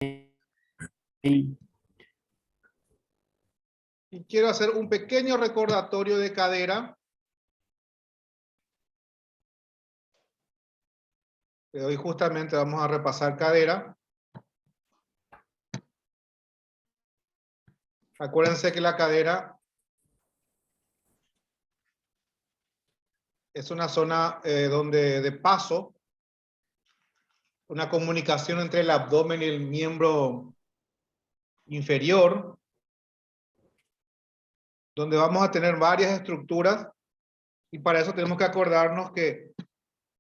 Y quiero hacer un pequeño recordatorio de cadera. Hoy justamente vamos a repasar cadera. Acuérdense que la cadera es una zona donde de paso, una comunicación entre el abdomen y el miembro inferior, donde vamos a tener varias estructuras, y para eso tenemos que acordarnos que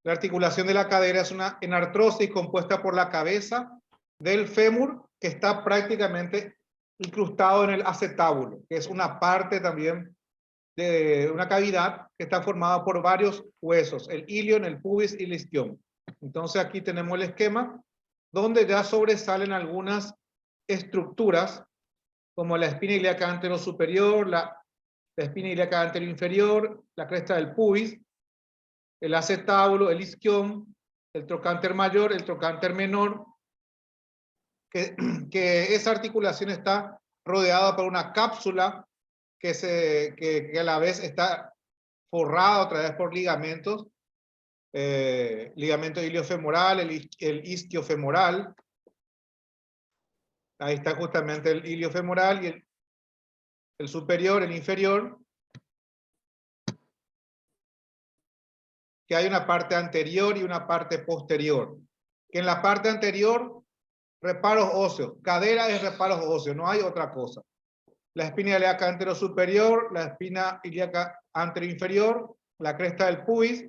la articulación de la cadera es una enartrosis compuesta por la cabeza del fémur, que está prácticamente incrustado en el acetábulo, que es una parte también de una cavidad que está formada por varios huesos, el ilion, el pubis y el isquion. Entonces aquí tenemos el esquema donde ya sobresalen algunas estructuras como la espina ilíaca anterior superior, la espina ilíaca anterior inferior, la cresta del pubis, el acetábulo, el isquion, el trocánter mayor, el trocánter menor, que esa articulación está rodeada por una cápsula que a la vez está forrada otra vez por ligamentos, ligamento iliofemoral, el isquiofemoral. Ahí está justamente el iliofemoral y el superior, el inferior. Que hay una parte anterior y una parte posterior. Que en la parte anterior, reparos óseos. Cadera es reparos óseos, no hay otra cosa. La espina ilíaca anterior superior, la espina ilíaca anterior inferior, la cresta del pubis,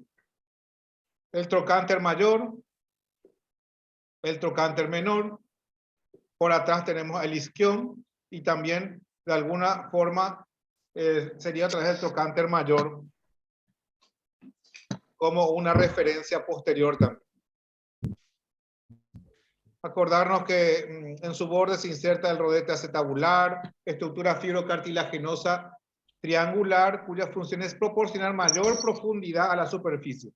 el trocánter mayor, el trocánter menor. Por atrás tenemos el isquion y también de alguna forma sería a través del trocánter mayor como una referencia posterior también. Acordarnos que en su borde se inserta el rodete acetabular, estructura fibrocartilaginosa triangular, cuya función es proporcionar mayor profundidad a la superficie.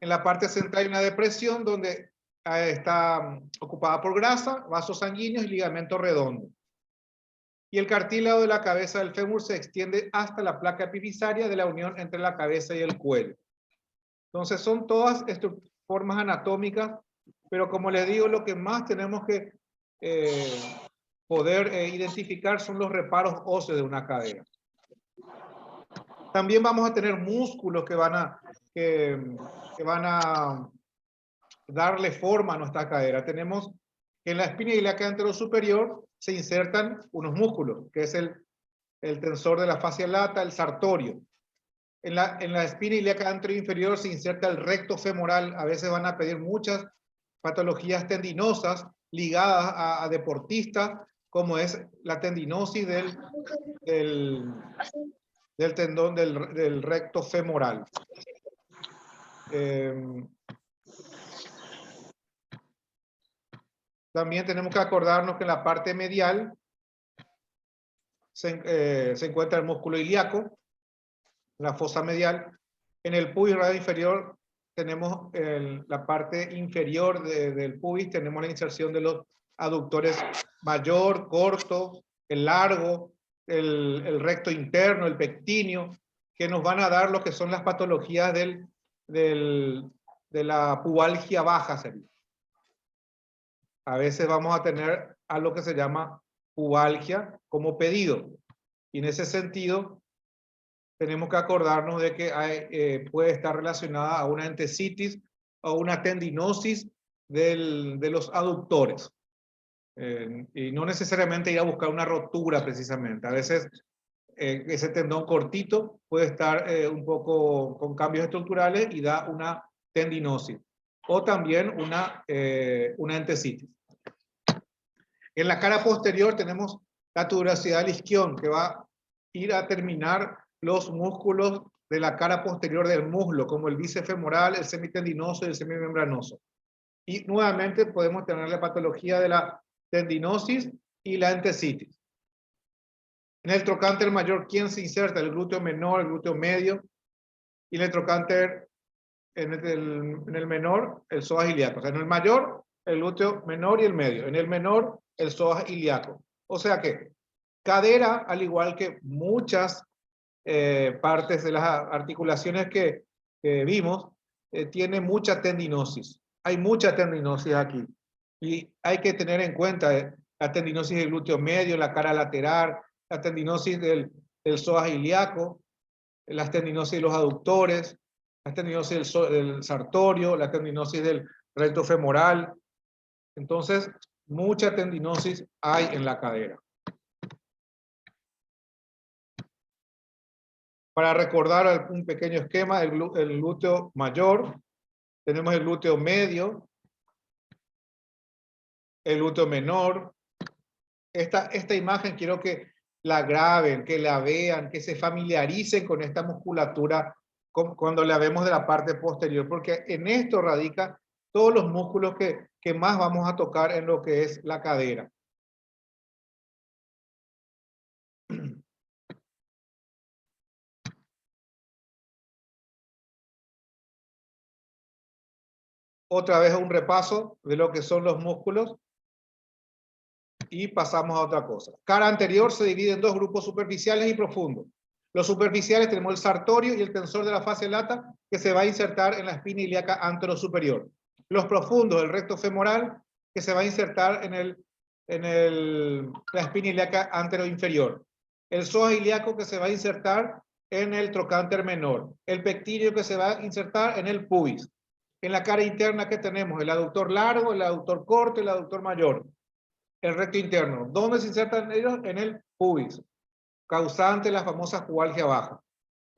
En la parte central hay una depresión donde está ocupada por grasa, vasos sanguíneos y ligamento redondo. Y el cartílago de la cabeza del fémur se extiende hasta la placa epifisaria de la unión entre la cabeza y el cuello. Entonces son todas formas anatómicas, pero como les digo, lo que más tenemos que poder identificar son los reparos óseos de una cadera. También vamos a tener músculos que van a darle forma a nuestra cadera. Tenemos que en la espina ilíaca anterior superior se insertan unos músculos, que es el tensor de la fascia lata, el sartorio. En la espina ilíaca anterior inferior se inserta el recto femoral. A veces van a pedir muchas patologías tendinosas ligadas a deportistas, como es la tendinosis del tendón del recto femoral. También tenemos que acordarnos que en la parte medial se encuentra el músculo ilíaco, la fosa medial. En el pubis radio inferior tenemos la parte inferior del pubis, tenemos la inserción de los aductores mayor, corto, el largo, el recto interno, el pectíneo, que nos van a dar lo que son las patologías de la pubalgia baja. A veces vamos a tener algo que se llama pubalgia como pedido. Y en ese sentido, tenemos que acordarnos de que puede estar relacionada a una entesitis o una tendinosis de los aductores. Y no necesariamente ir a buscar una rotura precisamente. A veces ese tendón cortito puede estar un poco con cambios estructurales y da una tendinosis. O también una entesitis. En la cara posterior tenemos la tuberosidad del isquion, que va a ir a terminar los músculos de la cara posterior del muslo, como el bíceps femoral, el semitendinoso y el semimembranoso. Y nuevamente podemos tener la patología de la tendinosis y la entesitis. En el trocánter mayor, ¿quién se inserta? El glúteo menor, el glúteo medio. Y en el trocánter, en el menor, el psoas ilíaco. O sea, en el mayor, el glúteo menor y el medio. En el menor, el psoas ilíaco. O sea que cadera, al igual que muchas partes de las articulaciones que vimos, tiene mucha tendinosis. Hay mucha tendinosis aquí. Y hay que tener en cuenta la tendinosis del glúteo medio, la cara lateral, la tendinosis del psoas ilíaco, las tendinosis de los aductores, la tendinosis del sartorio, la tendinosis del recto femoral. Entonces, mucha tendinosis hay en la cadera. Para recordar un pequeño esquema, el glúteo mayor, tenemos el glúteo medio, el glúteo menor. Esta imagen quiero que la graben, que la vean, que se familiaricen con esta musculatura cuando la vemos de la parte posterior, porque en esto radica todos los músculos que más vamos a tocar en lo que es la cadera. Otra vez un repaso de lo que son los músculos y pasamos a otra cosa. Cara anterior se divide en dos grupos, superficiales y profundos. Los superficiales tenemos el sartorio y el tensor de la fascia lata, que se va a insertar en la espina ilíaca anterosuperior. Los profundos, el recto femoral, que se va a insertar en la espina ilíaca anteroinferior. El psoas ilíaco, que se va a insertar en el trocánter menor. El pectíneo, que se va a insertar en el pubis. En la cara interna, que tenemos el aductor largo, el aductor corto y el aductor mayor. El recto interno. ¿Dónde se insertan ellos? En el pubis, causante de la famosa pubalgia baja.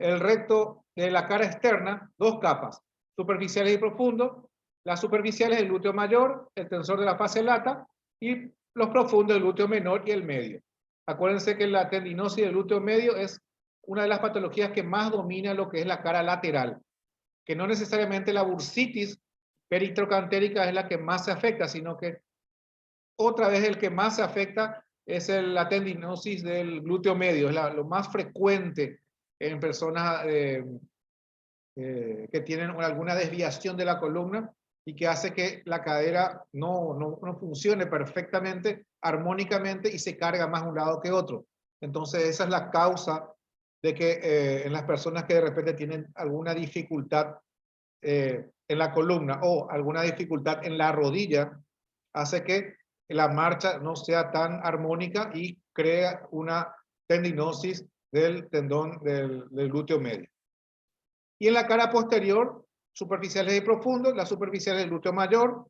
El recto de la cara externa, dos capas, superficiales y profundos. Las superficiales, el glúteo mayor, el tensor de la fascia lata, y los profundos, el glúteo menor y el medio. Acuérdense que la tendinosis del glúteo medio es una de las patologías que más domina lo que es la cara lateral, que no necesariamente la bursitis peritrocantérica es la que más se afecta, sino que otra vez el que más se afecta es la tendinosis del glúteo medio, es lo más frecuente en personas que tienen alguna desviación de la columna y que hace que la cadera no funcione perfectamente, armónicamente, y se carga más un lado que otro. Entonces esa es la causa de que en las personas que de repente tienen alguna dificultad en la columna o alguna dificultad en la rodilla, hace que la marcha no sea tan armónica y crea una tendinosis del tendón del glúteo medio. Y en la cara posterior, superficiales y profundos, las superficiales del glúteo mayor,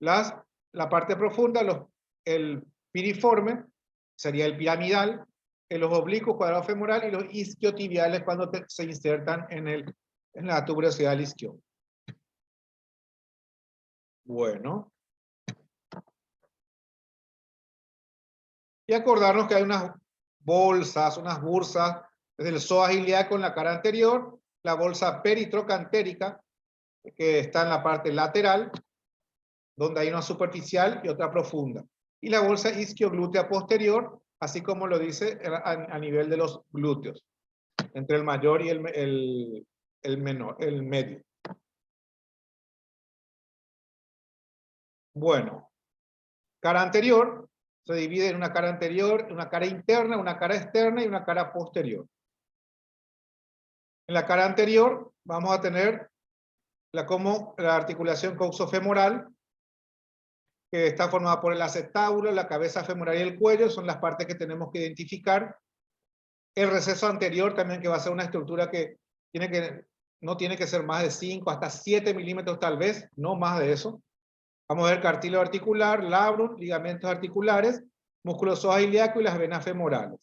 la parte profunda, el piriforme, sería el piramidal, los oblicuos, cuadrado femoral, y los isquiotibiales cuando se insertan en la tuberosidad del isquio. Bueno. Y acordarnos que hay unas bursas, desde el psoas ilíaco en la cara anterior, la bolsa peritrocantérica, que está en la parte lateral, donde hay una superficial y otra profunda. Y la bolsa isquioglútea posterior, así como lo dice a nivel de los glúteos, entre el mayor y el menor, el medio. Bueno, cara anterior se divide en una cara anterior, una cara interna, una cara externa y una cara posterior. En la cara anterior vamos a tener la articulación coxofemoral, que está formada por el acetábulo, la cabeza femoral y el cuello, son las partes que tenemos que identificar. El receso anterior también, que va a ser una estructura que no tiene que ser más de 5 hasta 7 milímetros tal vez, no más de eso. Vamos a ver cartílago articular, labrum, ligamentos articulares, músculo psoas ilíaco y las venas femorales.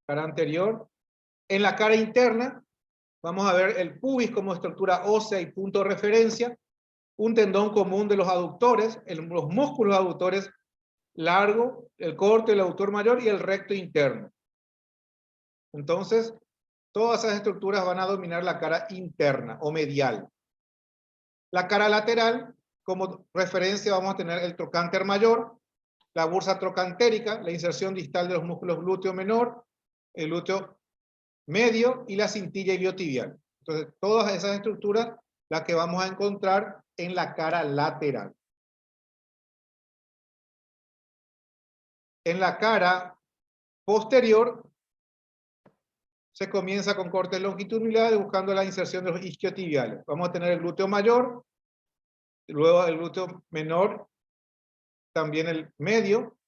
Cara anterior. En la cara interna vamos a ver el pubis como estructura ósea y punto de referencia, un tendón común de los aductores, los músculos aductores largo, el corto, el aductor mayor y el recto interno. Entonces, todas esas estructuras van a dominar la cara interna o medial. La cara lateral, como referencia vamos a tener el trocánter mayor, la bursa trocantérica, la inserción distal de los músculos glúteo menor, el glúteo medio y la cintilla iliotibial. Entonces, todas esas estructuras las que vamos a encontrar en la cara lateral. En la cara posterior se comienza con cortes longitudinales buscando la inserción de los isquiotibiales. Vamos a tener el glúteo mayor, luego el glúteo menor, también el medio,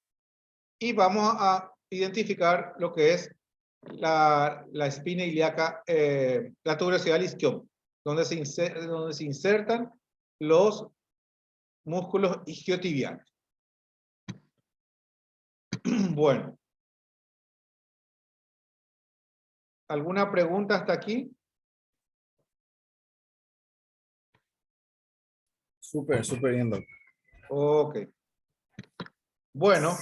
y vamos a identificar lo que es la espina ilíaca, la tuberosidad del isquion, donde se insertan los músculos isquiotibiales. Bueno. ¿Alguna pregunta hasta aquí? Súper bien, doctor. Ok. Bueno,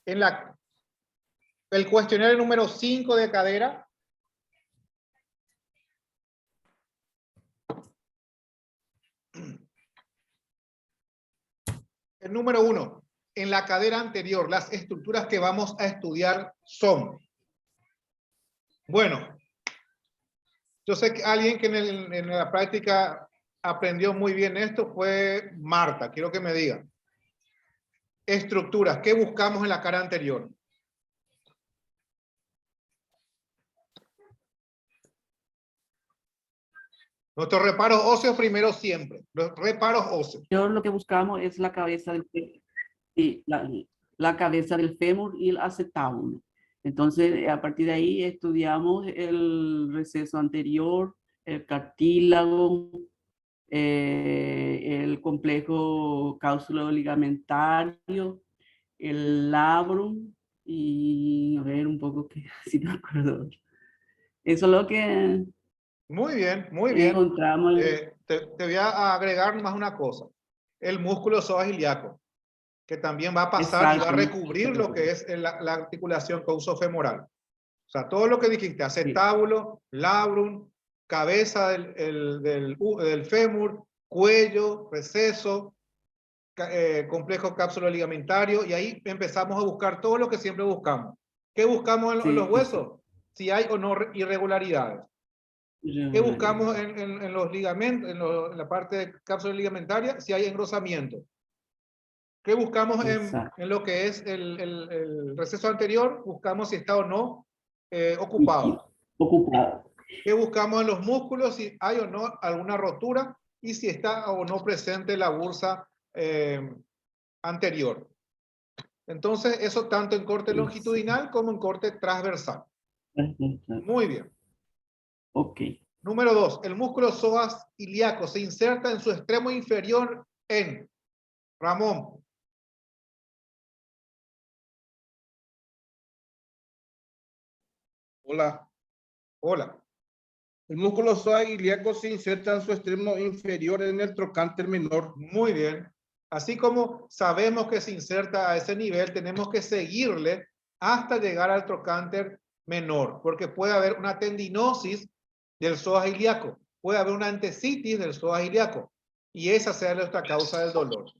en el cuestionario número 5 de cadera. El número 1. En la cadera anterior, las estructuras que vamos a estudiar son. Bueno, yo sé que alguien que en la práctica aprendió muy bien esto fue Marta. Quiero que me diga. Estructuras, ¿qué buscamos en la cara anterior? Nuestros reparos óseos primero siempre. Los reparos óseos. Yo lo que buscamos es la cabeza del y la cabeza del fémur y el acetábulo. Entonces, a partir de ahí estudiamos el receso anterior, el cartílago, el complejo cáusulo ligamentario, el labrum y a ver un poco que si no me acuerdo. Eso es lo que Muy bien, muy bien. encontramos. Te voy a agregar más una cosa. El músculo psoas ilíaco, que también va a pasar y va a recubrir lo que es la articulación coxofemoral. O sea, todo lo que dijiste, acetábulo, labrum, cabeza del fémur, cuello, receso, complejo cápsulo ligamentario, y ahí empezamos a buscar todo lo que siempre buscamos. ¿Qué buscamos en los huesos? Si hay o no irregularidades. ¿Qué buscamos en los ligamentos, en la parte de cápsula ligamentaria? Si hay engrosamiento. ¿Qué buscamos en lo que es el receso anterior? Buscamos si está o no ocupado. ¿Qué buscamos en los músculos? Si hay o no alguna rotura y si está o no presente la bursa anterior. Entonces, eso tanto en corte longitudinal como en corte transversal. Muy bien. Ok. Número 2. El músculo psoas ilíaco se inserta en su extremo inferior en Ramón. Hola. Hola. El músculo psoas ilíaco se inserta en su extremo inferior en el trocánter menor. Muy bien. Así como sabemos que se inserta a ese nivel, tenemos que seguirle hasta llegar al trocánter menor, porque puede haber una tendinosis del psoas ilíaco, puede haber una entesitis del psoas ilíaco, y esa sea nuestra causa del dolor.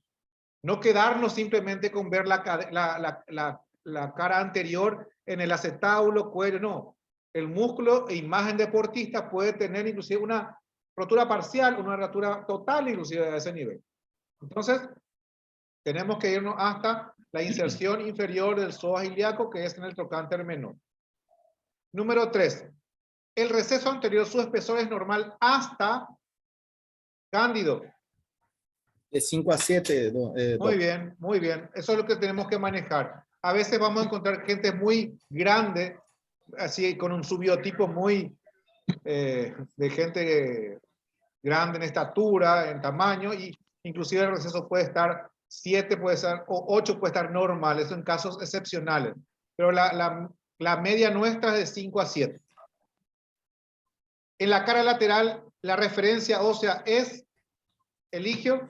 No quedarnos simplemente con ver la cara anterior en el acetábulo, cuello, no. El músculo e imagen deportista puede tener inclusive una rotura parcial, una rotura total inclusive a ese nivel. Entonces, tenemos que irnos hasta la inserción inferior del psoas ilíaco, que es en el trocánter menor. Número 3. El receso anterior, su espesor es normal hasta Cándido. De 5 a 7. Muy bien, muy bien. Eso es lo que tenemos que manejar. A veces vamos a encontrar gente muy grande, así con un subiotipo muy de gente grande en estatura, en tamaño, y inclusive el receso puede estar 7, puede estar, o 8 puede estar normal, eso en casos excepcionales. Pero la media nuestra es de 5 a 7. En la cara lateral, la referencia ósea es Eligio.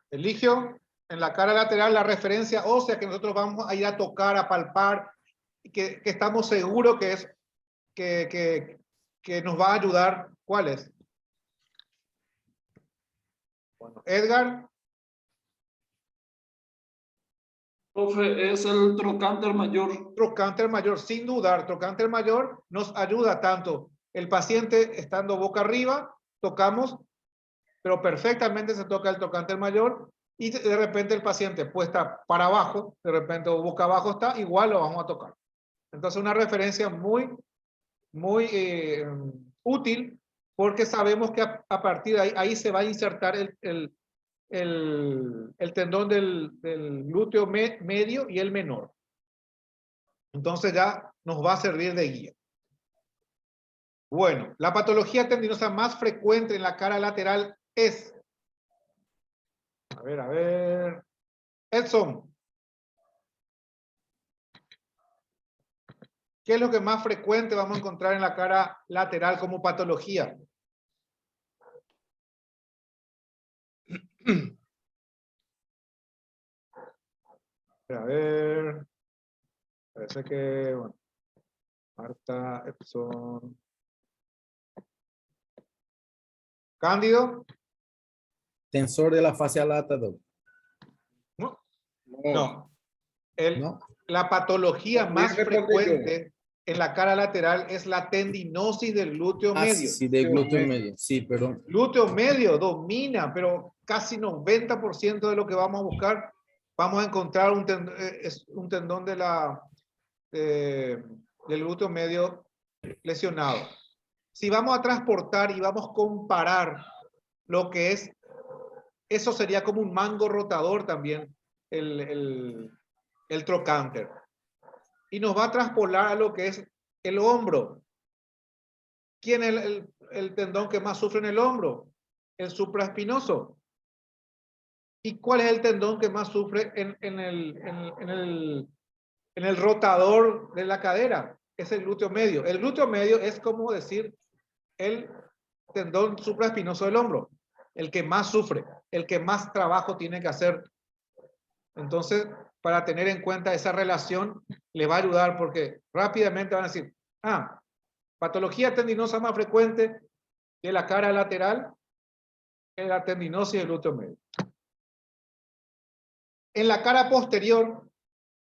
Eligio, en la cara lateral, la referencia ósea que nosotros vamos a ir a tocar, a palpar, que estamos seguros que es que que nos va a ayudar. ¿Cuál es? Bueno, Edgar. Profe, es el trocánter mayor. Trocánter mayor, sin dudar, trocánter mayor nos ayuda tanto el paciente estando boca arriba, tocamos, pero perfectamente se toca el trocánter mayor, y de repente el paciente puesta para abajo, de repente boca abajo está, igual lo vamos a tocar. Entonces una referencia muy útil, porque sabemos que a partir de ahí se va a insertar el tendón del glúteo medio y el menor. Entonces ya nos va a servir de guía. Bueno, la patología tendinosa más frecuente en la cara lateral es... A ver. Edson. ¿Qué es lo que más frecuente vamos a encontrar en la cara lateral como patología? A ver. Parece que, bueno, Marta, Epson. Cándido. Tensor de la fascia lata, doc. No. No. La patología Voy a más responder frecuente en la cara lateral es la tendinosis del glúteo Ah, medio. sí, de glúteo medio. medio. Sí, perdón. Glúteo medio domina, pero casi 90% de lo que vamos a buscar, vamos a encontrar un tendón del glúteo medio lesionado. Si vamos a transportar y vamos a comparar lo que es, eso sería como un mango rotador también, el trocánter. Y nos va a traspolar a lo que es el hombro. ¿Quién es el tendón que más sufre en el hombro? El supraespinoso. ¿Y cuál es el tendón que más sufre en el rotador de la cadera? Es el glúteo medio. El glúteo medio es como decir el tendón supraespinoso del hombro, el que más sufre, el que más trabajo tiene que hacer. Entonces, para tener en cuenta esa relación, le va a ayudar, porque rápidamente van a decir, patología tendinosa más frecuente de la cara lateral es la tendinosis del glúteo medio. En la cara posterior,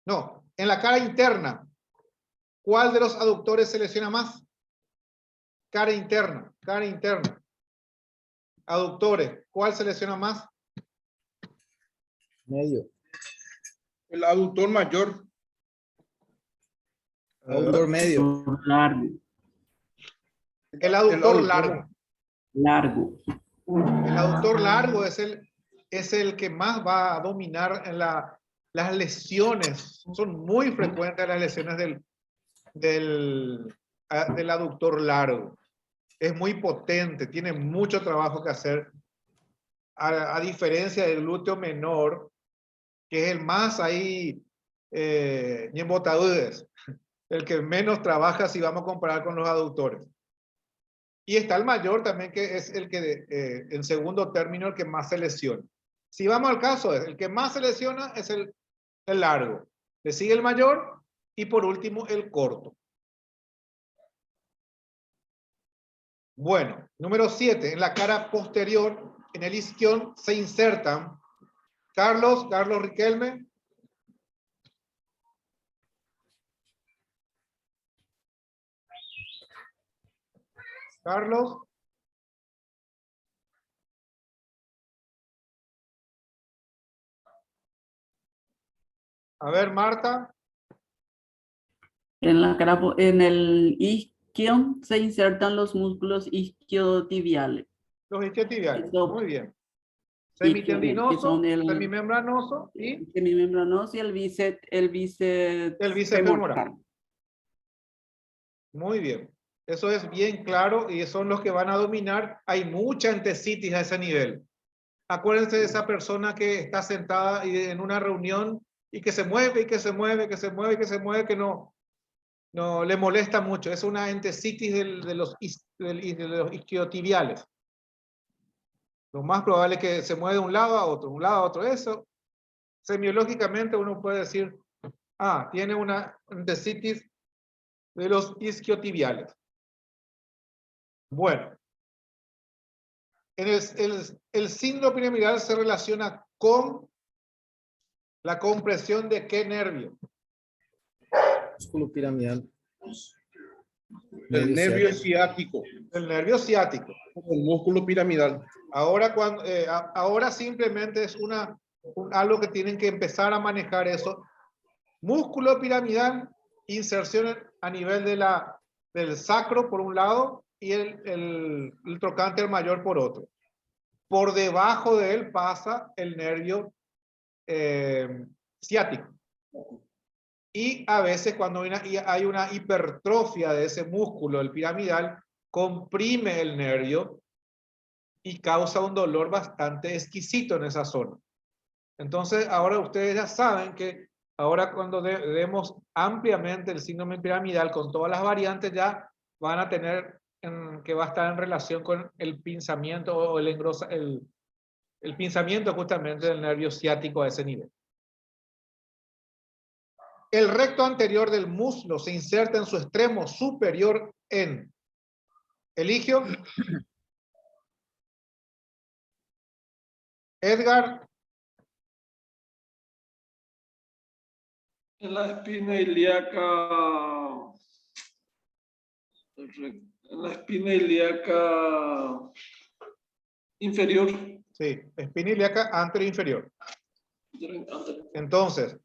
no, en la cara interna, ¿cuál de los aductores se lesiona más? Cara interna. Aductores, ¿cuál se lesiona más? Medio. El aductor mayor. Aductor medio. Largo. El aductor aductor largo. Largo. El aductor largo es el que más va a dominar en las lesiones. Son muy frecuentes las lesiones del aductor largo. Es muy potente, tiene mucho trabajo que hacer. A diferencia del glúteo menor, que es el más ahí, ñembotadudes, el que menos trabaja si vamos a comparar con los aductores. Y está el mayor también, que es el que, en segundo término, el que más se lesiona. Si vamos al caso, el que más se lesiona es el largo. Le sigue el mayor y por último el corto. Bueno, número 7. En la cara posterior, en el isquión, se insertan. Carlos Riquelme. Carlos. A ver, Marta. En el isquion se insertan los músculos isquiotibiales. Los isquiotibiales. Eso- Muy bien. que Semitendinoso, son el semimembranoso y semimembranoso y el bíceps el bíceps femoral. Muy bien. Eso es bien claro y son los que van a dominar. Hay mucha entesitis a ese nivel. Acuérdense de esa persona que está sentada y en una reunión y que se mueve y que se mueve, que se mueve y que se mueve, que no le molesta mucho. Es una entesitis de los isquiotibiales. Lo más probable es que se mueve de un lado a otro. Eso, semiológicamente uno puede decir, tiene una entesitis de los isquiotibiales. Bueno, el síndrome piramidal se relaciona con la compresión de qué nervio. Músculo piramidal. El Medio nervio ciático. ciático. El nervio ciático. El músculo piramidal. Ahora simplemente es algo que tienen que empezar a manejar eso. Músculo piramidal, inserción a nivel del sacro por un lado y el trocánter mayor por otro. Por debajo de él pasa el nervio ciático. Y a veces cuando hay una hipertrofia de ese músculo, el piramidal, comprime el nervio y causa un dolor bastante exquisito en esa zona. Entonces, ahora ustedes ya saben que ahora cuando vemos ampliamente el síndrome piramidal con todas las variantes, ya van a tener que va a estar en relación con el pinzamiento o el pinzamiento justamente del nervio ciático a ese nivel. El recto anterior del muslo se inserta en su extremo superior en Eligio, Edgar, En la espina ilíaca. En la espina ilíaca inferior. sí, espina ilíaca anterior inferior. Entonces,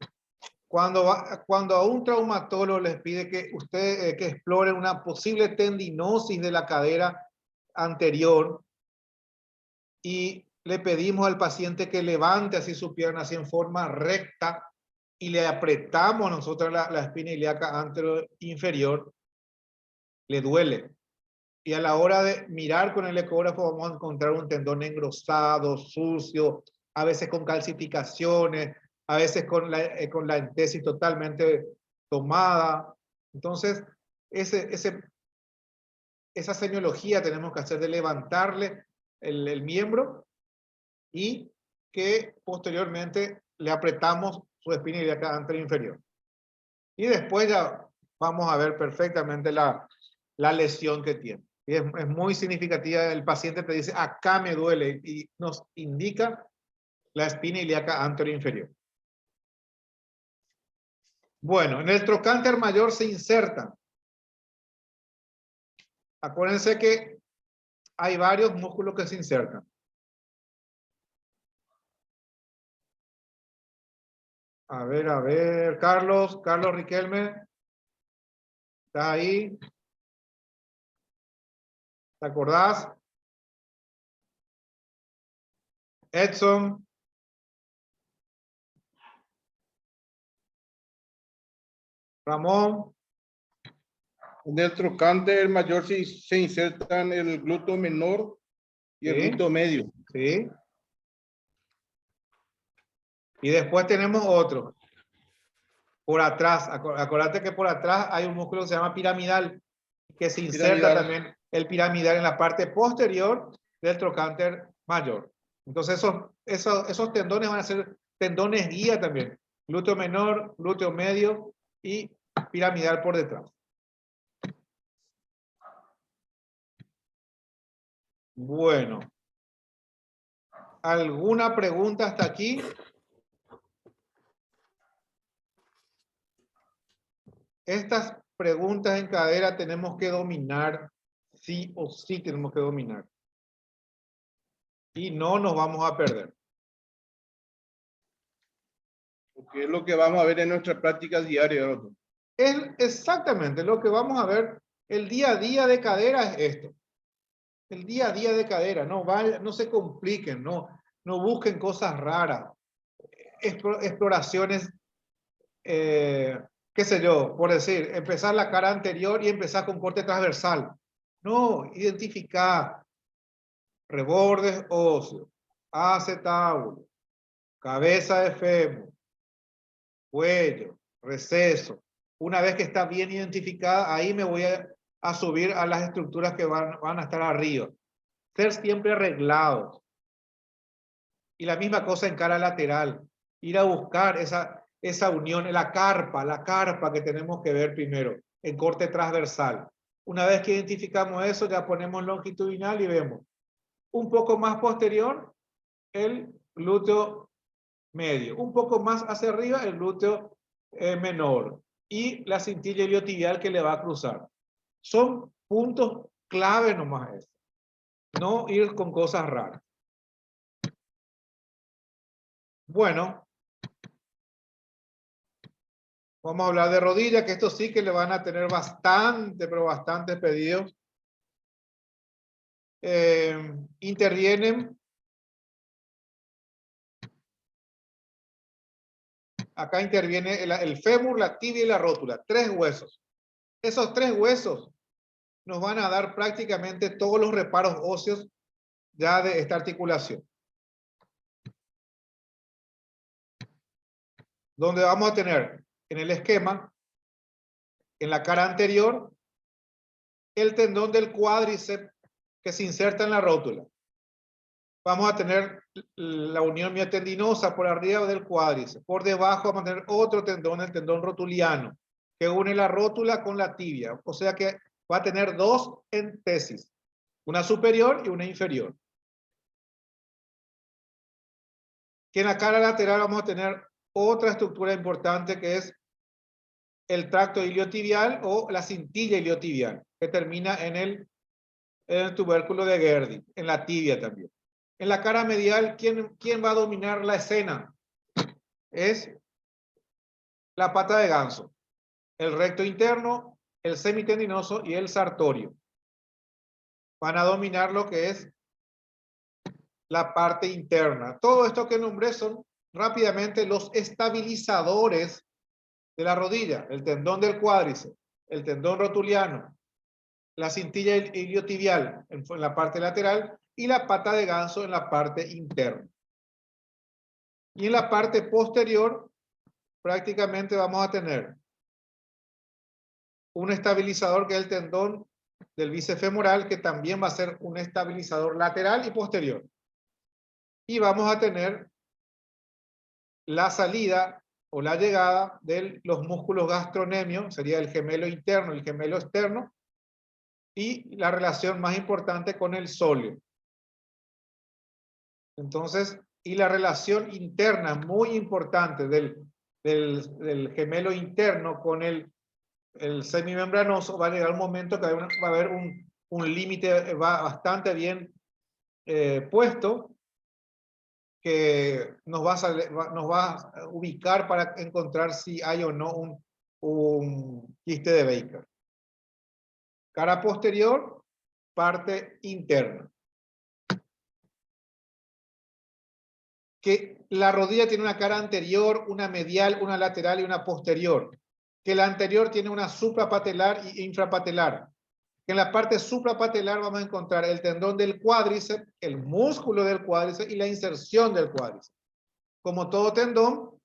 cuando a un traumatólogo les pide que usted que explore una posible tendinosis de la cadera anterior y le pedimos al paciente que levante así su pierna así en forma recta y le apretamos nosotros la espina ilíaca anterior inferior, le duele. Y a la hora de mirar con el ecógrafo vamos a encontrar un tendón engrosado, sucio, a veces con calcificaciones, a veces con la entesis totalmente tomada. Entonces, esa semiología tenemos que hacer de levantarle el miembro y que posteriormente le apretamos su espina ilíaca anterior inferior. Y después ya vamos a ver perfectamente la lesión que tiene. Y es muy significativa. El paciente te dice, acá me duele, y nos indica la espina ilíaca anterior inferior. Bueno, en el trocánter mayor se inserta. Acuérdense que hay varios músculos que se insertan. A ver, Carlos Riquelme. ¿Estás ahí? ¿Te acordás? Edson. Ramón. En el trocánter mayor se insertan el glúteo menor y el Sí. glúteo medio. Sí. Y después tenemos otro. Por atrás, acuérdate que por atrás hay un músculo que se llama piramidal, que se inserta Piramidal. también el piramidal en la parte posterior del trocánter mayor. Entonces esos tendones van a ser tendones guía también. Glúteo menor, glúteo medio y piramidal por detrás. Bueno. ¿Alguna pregunta hasta aquí? Estas preguntas en cadera tenemos que dominar, sí o sí tenemos que dominar. Y no nos vamos a perder. Porque es lo que vamos a ver en nuestras prácticas diarias, doctor. Es exactamente lo que vamos a ver. El día a día de cadera es esto. El día a día de cadera. No se compliquen, no busquen cosas raras. Exploraciones, qué sé yo, por decir, empezar la cara anterior y empezar con corte transversal. No, identificar rebordes óseos, acetábulo, cabeza de fémur, cuello, receso. Una vez que está bien identificada, ahí me voy a subir a las estructuras que van a estar arriba. Ser siempre arreglados. Y la misma cosa en cara lateral. Ir a buscar esa unión, la carpa que tenemos que ver primero, en corte transversal. Una vez que identificamos eso, ya ponemos longitudinal y vemos un poco más posterior el glúteo medio, un poco más hacia arriba el glúteo menor y la cintilla iliotibial que le va a cruzar. Son puntos clave nomás eso. No ir con cosas raras. Bueno, vamos a hablar de rodilla, que esto sí que le van a tener bastante, pero bastante pedidos. Intervienen. Acá interviene el fémur, la tibia y la rótula. 3 huesos. Esos 3 huesos nos van a dar prácticamente todos los reparos óseos ya de esta articulación. Donde vamos a tener en el esquema, en la cara anterior, el tendón del cuádriceps que se inserta en la rótula. Vamos a tener la unión miotendinosa por arriba del cuádriceps. Por debajo vamos a tener otro tendón, el tendón rotuliano, que une la rótula con la tibia. O sea que va a tener 2 entesis, una superior y una inferior. Que en la cara lateral vamos a tener otra estructura importante que es el tracto iliotibial o la cintilla iliotibial, que termina en el tubérculo de Gerdy, en la tibia también. En la cara medial, ¿quién va a dominar la escena? Es la pata de ganso, el recto interno, el semitendinoso y el sartorio. Van a dominar lo que es la parte interna. Todo esto que nombré son rápidamente los estabilizadores de la rodilla, el tendón del cuádriceps, el tendón rotuliano, la cintilla iliotibial en la parte lateral y la pata de ganso en la parte interna. Y en la parte posterior prácticamente vamos a tener un estabilizador que es el tendón del bíceps femoral, que también va a ser un estabilizador lateral y posterior. Y vamos a tener la salida o la llegada de los músculos gastronemios, sería el gemelo interno y el gemelo externo, y la relación más importante con el sóleo. Entonces, y la relación interna muy importante del gemelo interno con el semimembranoso, va a llegar un momento que va a haber un límite bastante bien puesto, que nos va a ubicar para encontrar si hay o no un quiste de Baker. Cara posterior, parte interna. Que la rodilla tiene una cara anterior, una medial, una lateral y una posterior. Que la anterior tiene una suprapatelar y infrapatelar. Que en la parte suprapatelar vamos a encontrar el tendón del cuádriceps, el músculo del cuádriceps y la inserción del cuádriceps. Como todo tendón,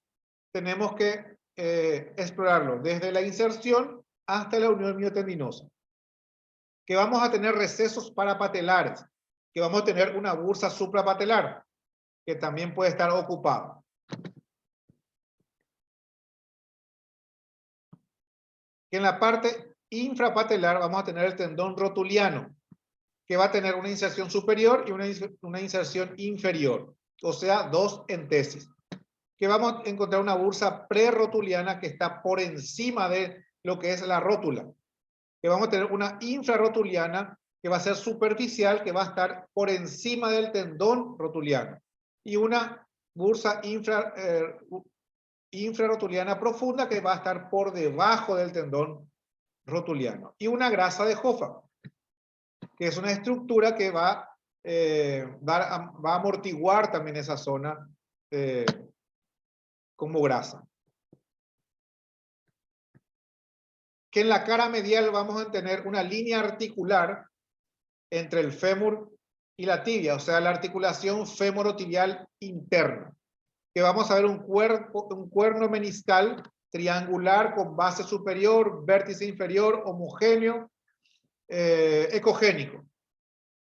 tenemos que explorarlo desde la inserción hasta la unión miotendinosa. Que vamos a tener recesos parapatelares, que vamos a tener una bursa suprapatelar, que también puede estar ocupada. Que en la parte infrapatelar vamos a tener el tendón rotuliano, que va a tener una inserción superior y una inserción inferior, o sea, 2 entesis. Que vamos a encontrar una bursa prerrotuliana que está por encima de lo que es la rótula. Que vamos a tener una infrarrotuliana que va a ser superficial, que va a estar por encima del tendón rotuliano. Y una bursa infrarrotuliana profunda que va a estar por debajo del tendón rotuliano. Y una grasa de Hoffa, que es una estructura que va a amortiguar también esa zona como grasa. Que en la cara medial vamos a tener una línea articular entre el fémur y la tibia, o sea, la articulación femorotibial interna. Que vamos a ver un cuerno meniscal triangular con base superior, vértice inferior, homogéneo, ecogénico.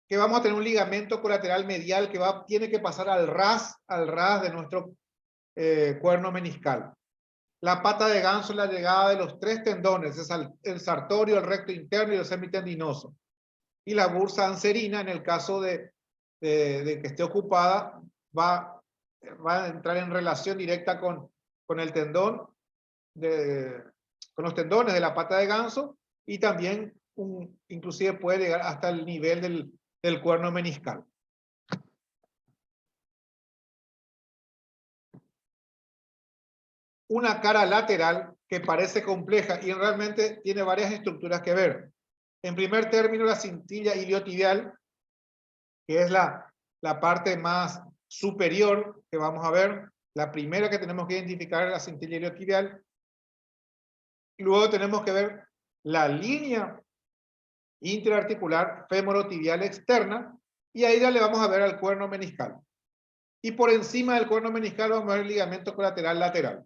Que vamos a tener un ligamento colateral medial que tiene que pasar al ras de nuestro cuerno meniscal. La pata de ganso es la llegada de los 3 tendones, es el sartorio, el recto interno y el semitendinoso. Y la bursa anserina, en el caso de que esté ocupada, va a entrar en relación directa con el tendón, con los tendones de la pata de ganso, y también inclusive puede llegar hasta el nivel del cuerno meniscal. Una cara lateral que parece compleja y realmente tiene varias estructuras que ver. En primer término, la cintilla iliotibial, que es la parte más superior que vamos a ver. La primera que tenemos que identificar es la cintilla iliotibial. Y luego tenemos que ver la línea interarticular femorotibial externa, y ahí ya le vamos a ver al cuerno meniscal. Y por encima del cuerno meniscal vamos a ver el ligamento colateral lateral.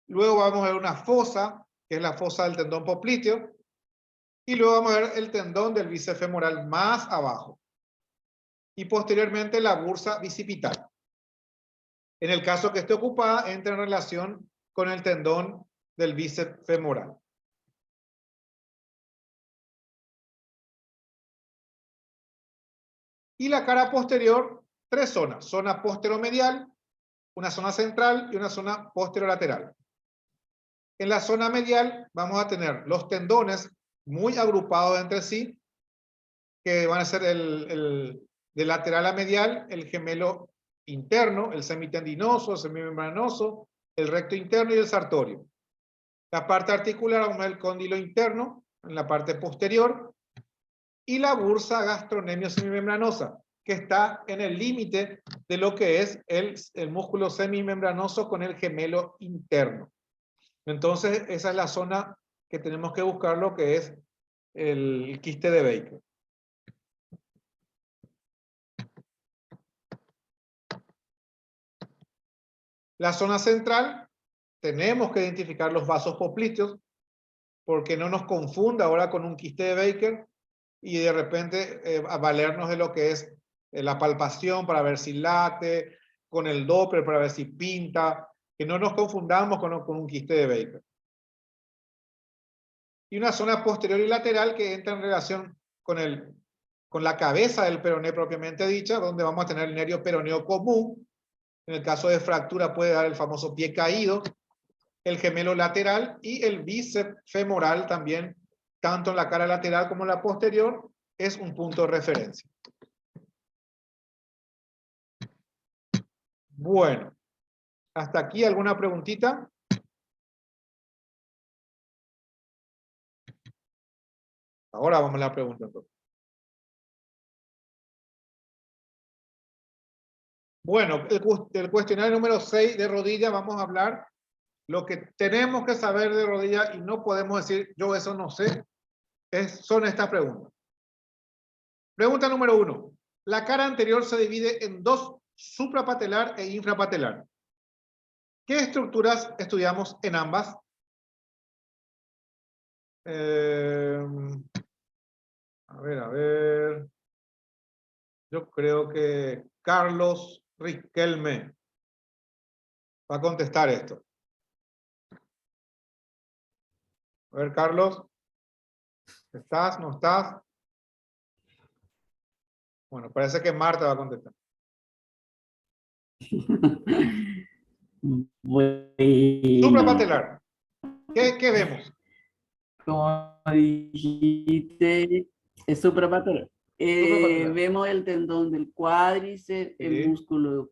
Luego vamos a ver una fosa, que es la fosa del tendón popliteo, y luego vamos a ver el tendón del bíceps femoral más abajo. Y posteriormente la bursa bicipital. En el caso que esté ocupada, entra en relación con el tendón del bíceps femoral. Y la cara posterior, 3 zonas. Zona posteromedial, una zona central y una zona posterolateral. En la zona medial vamos a tener los tendones muy agrupados entre sí, que van a ser de lateral a medial, el gemelo interno, el semitendinoso, el semimembranoso, el recto interno y el sartorio. La parte articular vamos a ver el cóndilo interno, en la parte posterior, y la bursa gastronemio semimembranosa, que está en el límite de lo que es el músculo semimembranoso con el gemelo interno. Entonces, esa es la zona que tenemos que buscar, lo que es el quiste de Baker. La zona central, tenemos que identificar los vasos popliteos, porque no nos confunda ahora con un quiste de Baker y de repente a valernos de lo que es la palpación para ver si late, con el Doppler para ver si pinta, que no nos confundamos con un quiste de Baker. Y una zona posterior y lateral que entra en relación con la cabeza del peroné propiamente dicha, donde vamos a tener el nervio peroneo común. En el caso de fractura puede dar el famoso pie caído, el gemelo lateral y el bíceps femoral también, tanto en la cara lateral como en la posterior, es un punto de referencia. Bueno, hasta aquí alguna preguntita. Ahora vamos a la pregunta. Bueno, el cuestionario número 6 de rodilla, vamos a hablar lo que tenemos que saber de rodilla y no podemos decir yo eso no sé, son estas preguntas. Pregunta número 1. La cara anterior se divide en 2, suprapatelar e infrapatelar. ¿Qué estructuras estudiamos en ambas? A ver. Yo creo que Carlos Riquelme va a contestar esto. A ver, Carlos. ¿Estás? ¿No estás? Bueno, parece que Marta va a contestar. Bueno, Suprapatelar. ¿Qué vemos? como dijiste, es suprapatelar. Suprapatelar. Vemos el tendón del cuádriceps, Sí. el músculo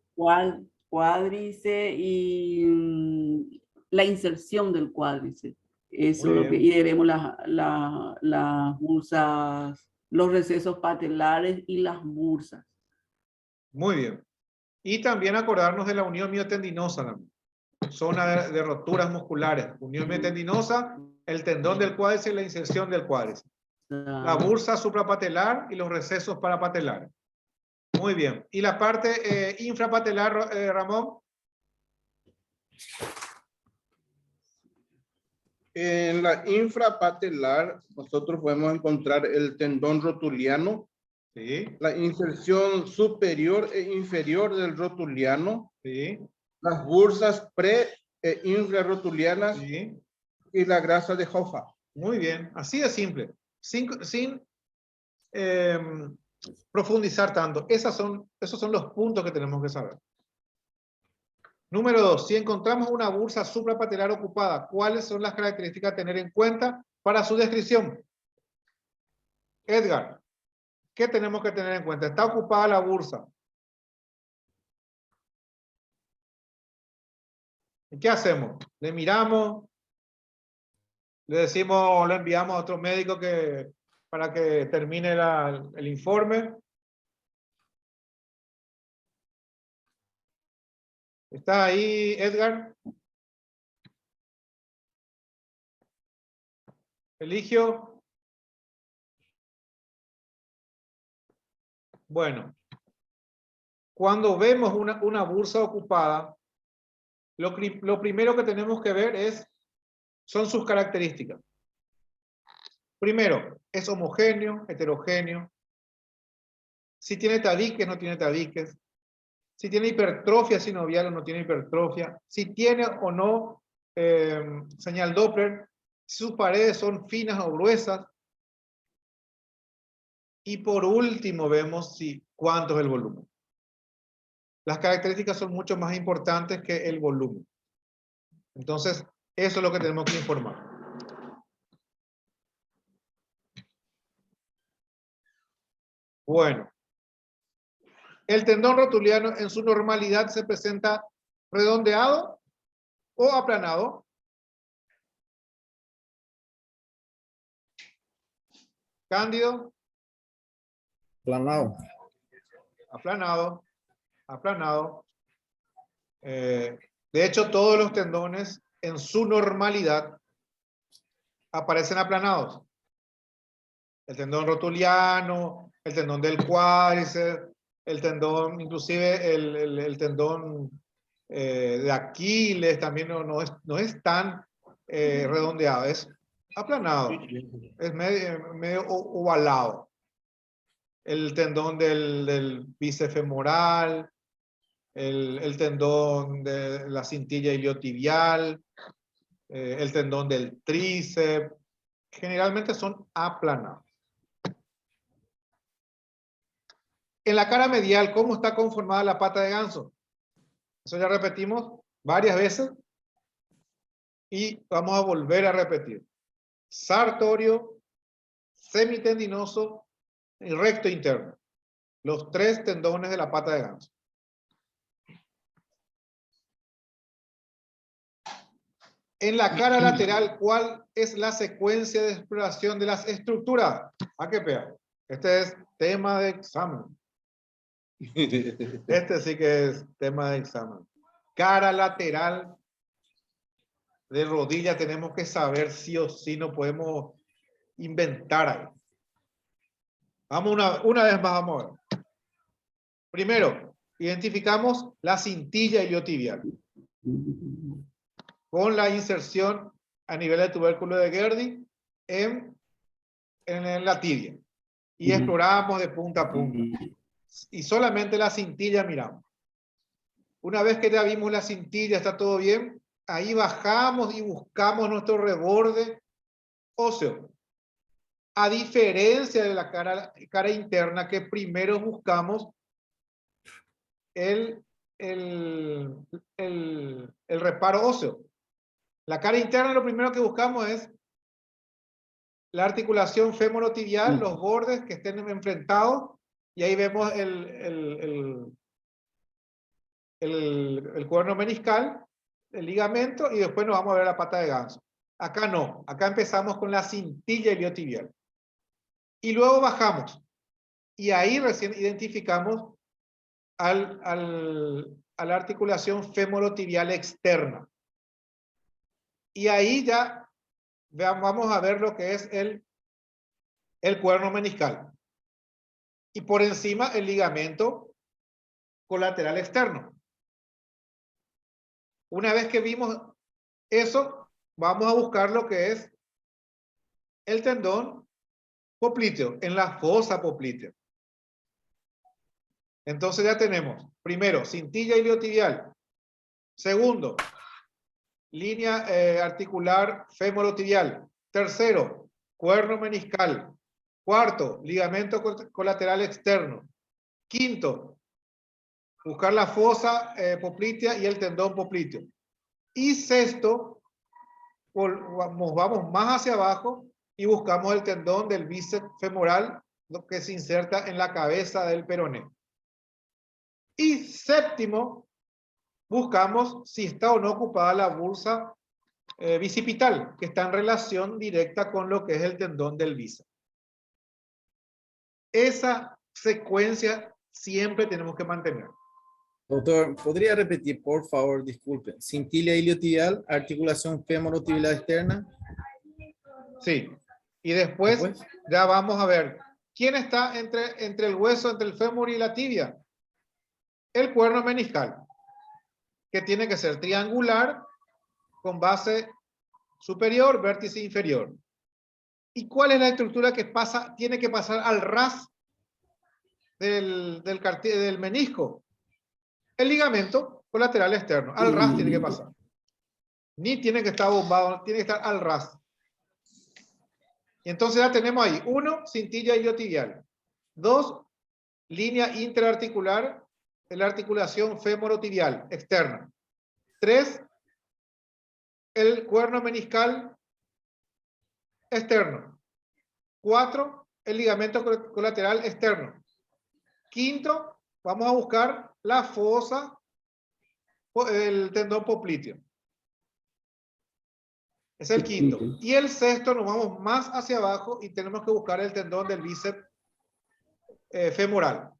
cuádriceps y la inserción del cuádriceps. Eso Muy es lo que, bien. y vemos las bursas, los recesos patelares y las bursas. Muy bien. Y también acordarnos de la unión miotendinosa, zona de roturas musculares. Unión miotendinosa, el tendón del cuádriceps y la inserción del cuádriceps. La bursa suprapatelar y los recesos parapatelares. Muy bien. ¿Y la parte infrapatelar, Ramón? En la infrapatelar nosotros podemos encontrar el tendón rotuliano, Sí. la inserción superior e inferior del rotuliano, Sí. las bursas pre infrarrotulianas Sí. y la grasa de Hoffa. Muy bien, así de simple, sin profundizar tanto. Esos son los puntos que tenemos que saber. Número 2, si encontramos una bursa suprapatelar ocupada, ¿cuáles son las características a tener en cuenta para su descripción? Edgar, ¿qué tenemos que tener en cuenta? Está ocupada la bursa. ¿Y qué hacemos? ¿Le miramos? ¿Le decimos, lo enviamos a otro médico para que termine el informe? ¿Está ahí, Edgar? Eligio. Bueno, cuando vemos una bursa ocupada, lo primero que tenemos que ver son sus características. Primero, ¿es homogéneo, heterogéneo? Si tiene tabiques, no tiene tabiques. Si tiene hipertrofia sinovial o no tiene hipertrofia. Si tiene o no señal Doppler. Si sus paredes son finas o gruesas. Y por último vemos cuánto es el volumen. Las características son mucho más importantes que el volumen. Entonces, eso es lo que tenemos que informar. Bueno. ¿El tendón rotuliano en su normalidad se presenta redondeado o aplanado? Cándido. Planado. Aplanado. Aplanado. De hecho, todos los tendones en su normalidad aparecen aplanados. El tendón rotuliano, el tendón del cuádriceps, el tendón, inclusive el tendón de Aquiles también no es tan redondeado, es aplanado, es medio ovalado. El tendón del bíceps femoral, el tendón de la cintilla iliotibial, el tendón del tríceps, generalmente son aplanados. En la cara medial, ¿cómo está conformada la pata de ganso? Eso ya repetimos varias veces y vamos a volver a repetir. Sartorio, semitendinoso y recto interno. Los tres tendones de la pata de ganso. En la cara lateral, ¿cuál es la secuencia de exploración de las estructuras? ¿A qué pega? Este es tema de examen. Este sí que es tema de examen. Cara lateral de rodilla tenemos que saber sí o sí, no podemos inventar ahí. Vamos una vez más, vamos a ver. Primero, identificamos la cintilla iliotibial con la inserción a nivel del tubérculo de Gerdy en la tibia. Y exploramos de punta a punta. Y solamente la cintilla miramos. Una vez que ya vimos la cintilla, está todo bien, ahí bajamos y buscamos nuestro reborde óseo. A diferencia de la cara interna, que primero buscamos el reparo óseo. La cara interna lo primero que buscamos es la articulación femorotibial, los bordes que estén enfrentados, y ahí vemos el cuerno meniscal, el ligamento, y después nos vamos a ver la pata de ganso. Acá no, acá empezamos con la cintilla iliotibial. Y luego bajamos, y ahí recién identificamos a la articulación femorotibial externa. Y ahí ya vamos a ver lo que es el cuerno meniscal. Y por encima el ligamento colateral externo. Una vez que vimos eso, vamos a buscar lo que es el tendón popliteo, en la fosa poplitea. Entonces ya tenemos, primero, cintilla iliotibial. Segundo, línea articular femorotibial. Tercero, cuerno meniscal. Cuarto, ligamento colateral externo. Quinto, buscar la fosa poplitea y el tendón popliteo. Y sexto, vamos más hacia abajo y buscamos el tendón del bíceps femoral, lo que se inserta en la cabeza del peroné. Y séptimo, buscamos si está o no ocupada la bursa bicipital, que está en relación directa con lo que es el tendón del bíceps. Esa secuencia siempre tenemos que mantener. Doctor, ¿podría repetir, por favor? Disculpe. Cintila iliotibial, articulación femorotibial externa. Sí. Y después Después. ya vamos a ver quién está entre el hueso, entre el fémur y la tibia. El cuerno meniscal, que tiene que ser triangular con base superior, vértice inferior. ¿Y cuál es la estructura que tiene que pasar al ras del menisco? El ligamento colateral externo. Al ras tiene que pasar. Ni tiene que estar bombado, tiene que estar al ras. Y entonces ya tenemos ahí, 1, cintilla iliotibial. 2, línea interarticular de la articulación femorotibial externa. 3, el cuerno meniscal externo. 4, el ligamento colateral externo. Quinto, vamos a buscar la fosa, el tendón popliteo. Es el quinto. Y el sexto, nos vamos más hacia abajo y tenemos que buscar el tendón del bíceps femoral,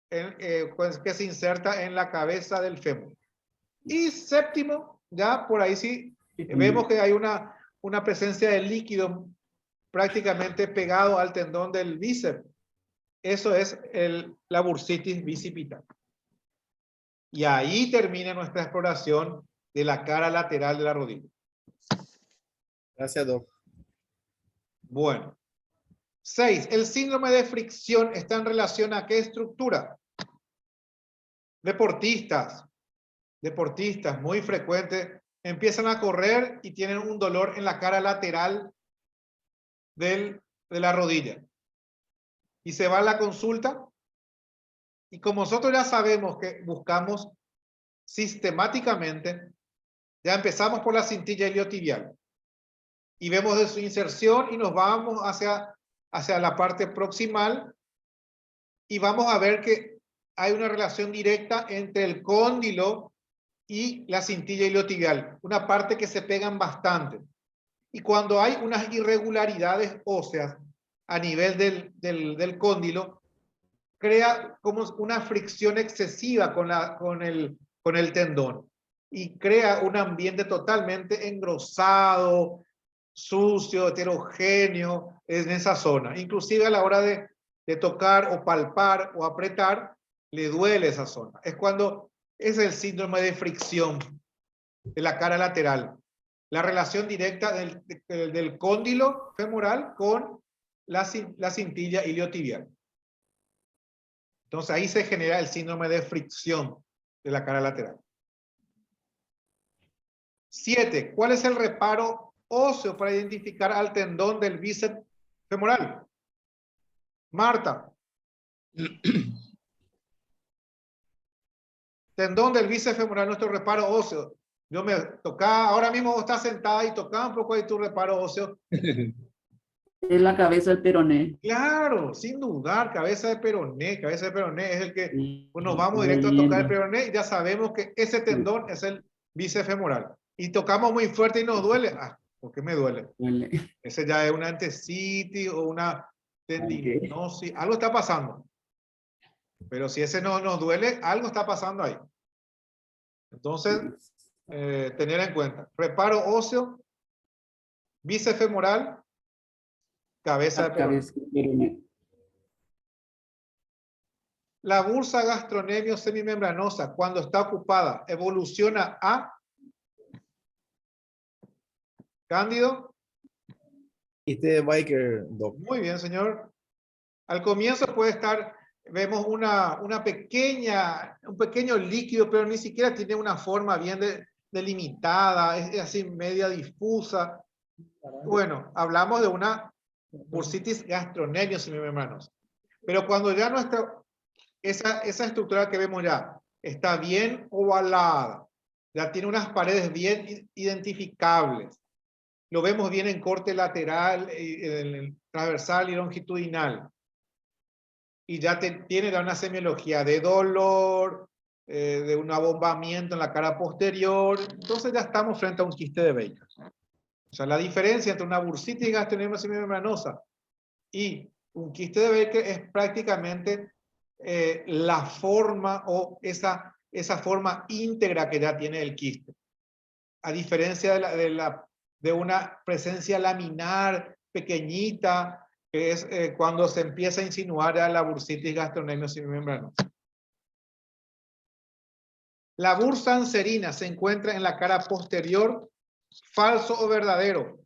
que se inserta en la cabeza del fémur. Y séptimo, ya por ahí sí vemos que hay una presencia de líquido prácticamente pegado al tendón del bíceps. Eso es la bursitis bicipital. Y ahí termina nuestra exploración de la cara lateral de la rodilla. Gracias, Doc. Bueno. 6. El síndrome de fricción está en relación a qué estructura. Deportistas muy frecuentes, empiezan a correr y tienen un dolor en la cara lateral de la rodilla. Y se va a la consulta. Y como nosotros ya sabemos que buscamos sistemáticamente, ya empezamos por la cintilla iliotibial. Y vemos de su inserción y nos vamos hacia la parte proximal y vamos a ver que hay una relación directa entre el cóndilo y la cintilla iliotibial, una parte que se pegan bastante. Y cuando hay unas irregularidades óseas a nivel del cóndilo, crea como una fricción excesiva con el tendón y crea un ambiente totalmente engrosado, sucio, heterogéneo en esa zona. Inclusive a la hora de tocar o palpar o apretar, le duele esa zona. Es cuando es el síndrome de fricción de la cara lateral. La relación directa del cóndilo femoral con la cintilla iliotibial. Entonces ahí se genera el síndrome de fricción de la cara lateral. 7. ¿Cuál es el reparo óseo para identificar al tendón del bíceps femoral? Marta. Tendón del bíceps femoral, nuestro reparo óseo. Yo me tocaba, ahora mismo vos estás sentada y tocaba un poco de tu reparo óseo. Es la cabeza del peroné. Claro, sin dudar, cabeza de peroné es el que Sí, nos vamos directo a tocar el peroné y ya sabemos que ese tendón es el bíceps femoral. Y tocamos muy fuerte y nos duele. Ah, ¿por qué me duele? Duele. Ese ya es una entesitis o una tendinosis. Algo está pasando. Pero si ese no nos duele, algo está pasando ahí. Entonces, tener en cuenta. Reparo óseo, bíceps femoral, cabeza de La peroné. cabeza del peroné. La bursa gastronemio semimembranosa, cuando está ocupada, evoluciona a Cándido. Este Biker, Doc. Muy bien, señor. Al comienzo puede estar, vemos un pequeño líquido, pero ni siquiera tiene una forma bien delimitada, es así media difusa. Bueno, hablamos de una bursitis gastronemios semimembranosa. Pero cuando ya esa estructura que vemos ya está bien ovalada, ya tiene unas paredes bien identificables, lo vemos bien en corte lateral, transversal y longitudinal, y ya tiene ya una semiología de dolor, de un abombamiento en la cara posterior, entonces ya estamos frente a un quiste de Baker. O sea, la diferencia entre una bursitis gastronema semimembranosa y un quiste de Baker es prácticamente la forma o esa forma íntegra que ya tiene el quiste. A diferencia de una presencia laminar pequeñita, que es cuando se empieza a insinuar a la bursitis gastronema semimembranosa. La bursancierina se encuentra en la cara posterior, falso o verdadero.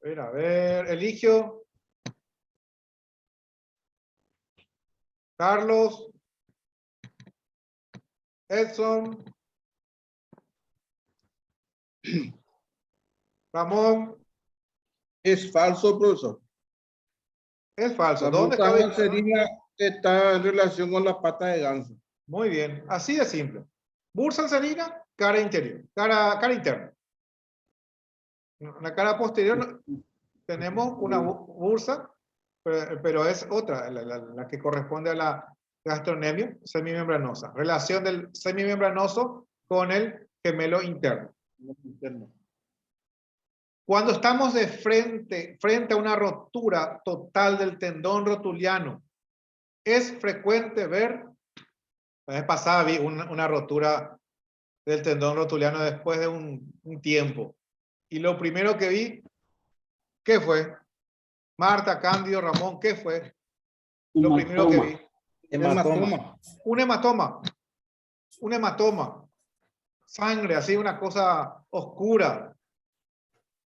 A ver, Eligio. Carlos. Edson. Ramón. Es falso, profesor. Es falso. La ¿Dónde está? bursancierina está en relación con la pata de ganso. Muy bien, así de simple. Bursancierina, cara interior, cara interna. En la cara posterior tenemos una bursa, pero es otra, la que corresponde a la gastronemia semimembranosa. Relación del semimembranoso con el gemelo interno. Cuando estamos de frente a una rotura total del tendón rotuliano, es frecuente ver, la vez pasada vi una rotura del tendón rotuliano después de un tiempo. Y lo primero que vi, ¿qué fue? Marta, Cándido, Ramón, ¿qué fue? Lo primero que vi. Hematoma. Un hematoma. Un hematoma. Sangre, así una cosa oscura,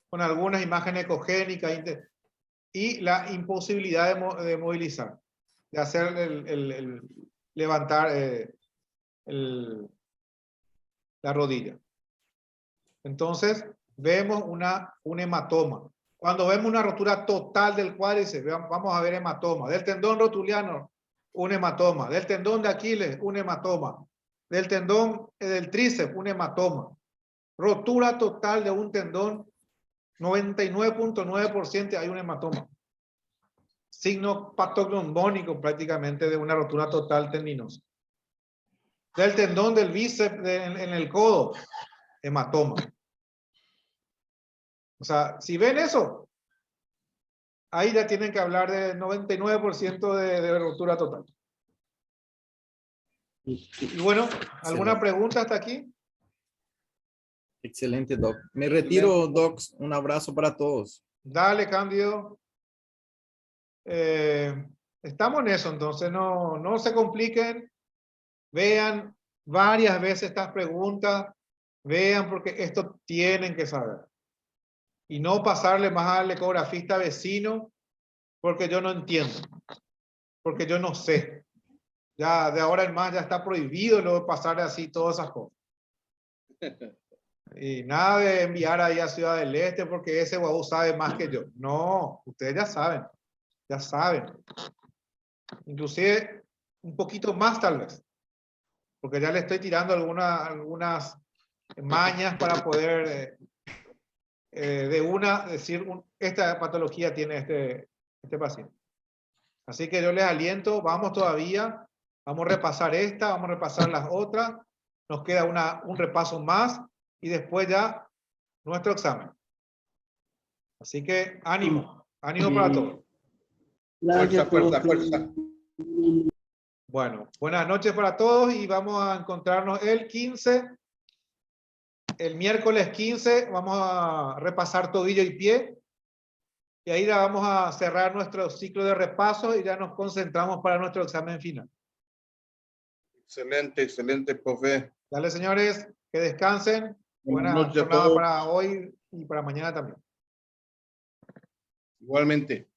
con algunas imágenes ecogénicas y la imposibilidad de movilizar, de hacer levantar la rodilla. Entonces, vemos un hematoma. Cuando vemos una rotura total del cuádriceps, vamos a ver hematoma. Del tendón rotuliano, un hematoma. Del tendón de Aquiles, un hematoma. Del tendón del tríceps, un hematoma. Rotura total de un tendón, 99.9% hay un hematoma. Signo patognomónico prácticamente de una rotura total tendinosa. Del tendón del bíceps en el codo, hematoma. O sea, si ven eso, ahí ya tienen que hablar de 99% de rotura total. Y bueno, ¿alguna pregunta hasta aquí? Excelente, Doc. Me retiro, Docs. Un abrazo para todos. Dale, Cándido. Estamos en eso, entonces no se compliquen. Vean varias veces estas preguntas. Vean porque esto tienen que saber. Y no pasarle más al ecografista vecino porque yo no entiendo. Porque yo no sé. Ya de ahora en más ya está prohibido luego pasar así todas esas cosas. Y nada de enviar ahí a Ciudad del Este porque ese guau sabe más que yo. No, ustedes ya saben. Ya saben. Inclusive un poquito más tal vez. Porque ya le estoy tirando algunas mañas para poder de una decir esta patología tiene este paciente. Así que yo les aliento, vamos todavía, vamos a repasar esta, vamos a repasar las otras, nos queda un repaso más y después ya nuestro examen. Así que ánimo, ánimo para todos. Gracias, Fuerza, profe. fuerza. Bueno, buenas noches para todos y vamos a encontrarnos el 15. El miércoles 15 vamos a repasar tobillo y pie. Y ahí ya vamos a cerrar nuestro ciclo de repaso y ya nos concentramos para nuestro examen final. Excelente, excelente, profe. Dale, señores, que descansen. Buenas Buena noches a jornada todos. para hoy y para mañana también. Igualmente.